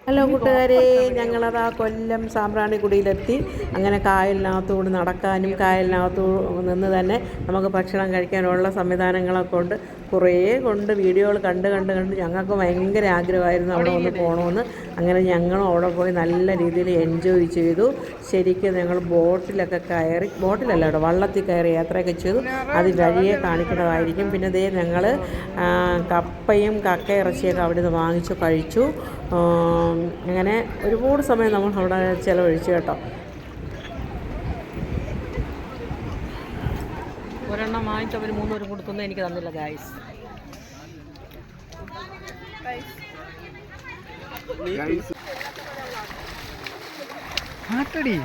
Hello കൂട്ടുകാരെ, ഞങ്ങളത് ആ കൊല്ലം സാമ്പ്രാണിക്കുടിയിലെത്തി. അങ്ങനെ കായലിനകത്തുകൂടി നടക്കാനും കായലിനകത്തു നിന്ന് തന്നെ നമുക്ക് ഭക്ഷണം കഴിക്കാനുള്ള സംവിധാനങ്ങളൊക്കെ ഉണ്ട്. കുറേ വീഡിയോകൾ കണ്ട് ഞങ്ങൾക്ക് ഭയങ്കര ആഗ്രഹമായിരുന്നു അവിടെ ഒന്ന് പോകണമെന്ന്. അങ്ങനെ ഞങ്ങളും അവിടെ പോയി നല്ല രീതിയിൽ എൻജോയ് ചെയ്തു. ശരിക്കും ഞങ്ങൾ ബോട്ടിലൊക്കെ കയറി, ബോട്ടിലല്ല കേട്ടോ, വള്ളത്തിൽ കയറി യാത്രയൊക്കെ ചെയ്തു. അത് വഴിയെ കാണിക്കുന്നതായിരിക്കും. പിന്നെ ദേ ഞങ്ങൾ കപ്പയും കക്ക ഇറച്ചിയൊക്കെ അവിടെ നിന്ന് വാങ്ങിച്ചു കഴിച്ചു. അങ്ങനെ ഒരുപാട് സമയം നമ്മൾ അവിടെ ചിലവഴിച്ചു കേട്ടോ. ഒരെണ്ണം വാങ്ങിച്ച് അവർ 3 പേരും കൊടുത്തൊന്നും എനിക്ക് തന്നില്ല ഗായ്സ്. ആട്ടടി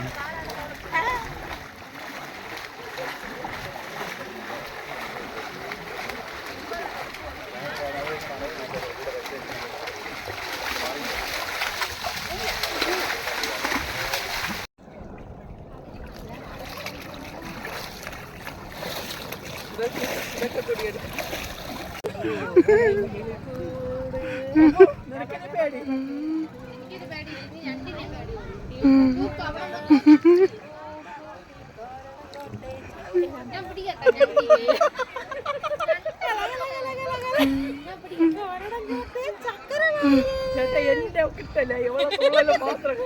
എന്റെ കിട്ടല്ലേ ഇവളെ മാത്രം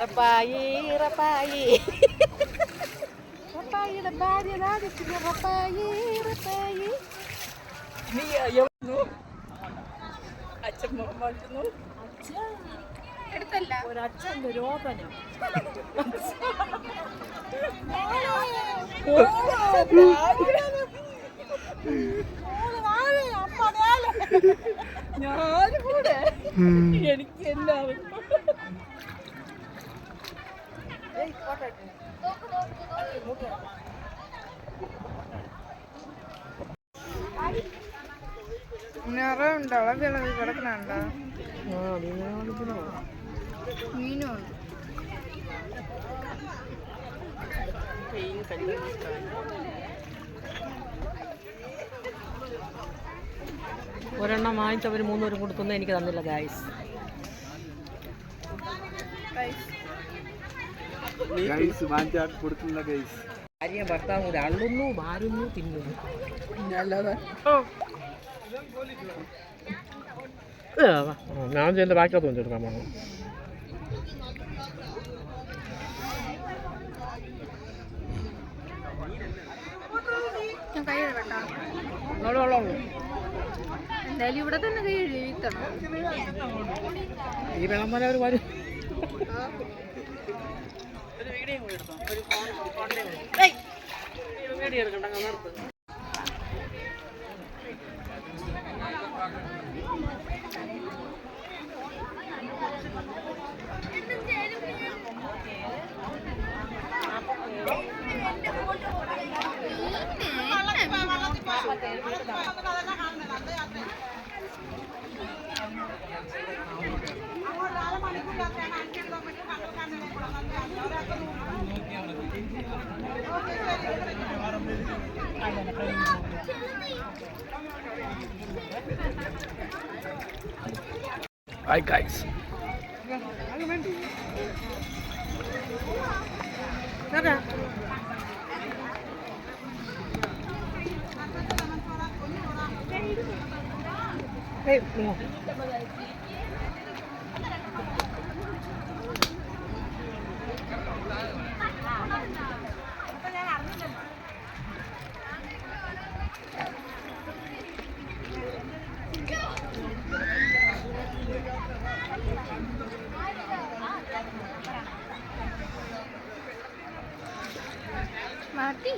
റപ്പായി റപ്പായി റപ്പായിയുടെ ഭാര്യ റപ്പായി റപ്പായി നീ അച്ഛൻ മാറ്റുന്നു. എടുത്തല്ല ഒരച്ഛൻ്റെ രോദനം. ഞാനും കൂടെ എനിക്ക് എല്ലാവരും നിറമുണ്ടോ കിടക്കണുണ്ടോ? മീനുണ്ട്. ഒരെണ്ണം വാങ്ങിച്ച് അവർ 3 പേരും കൊടുത്തൊന്നും എനിക്ക് തന്നില്ല ഗായ്സ്. ഭാര്യ ഭർത്താവ് കൂടെ അള്ളുന്നു, മാറുന്നു, തിന്നുന്നു. ഞാൻ എൻ്റെ ബാക്കകത്ത് വെച്ചെടുക്കാൻ പോകണം. എന്തായാലും ഇവിടെ തന്നെ കൈ വീത്തണം. ഈ വെള്ളം പോലെ ഒരു വരും. വീഡിയോ എടുക്കണ്ട, നിർത്ത്. Hi guys. Hey, no. Mati.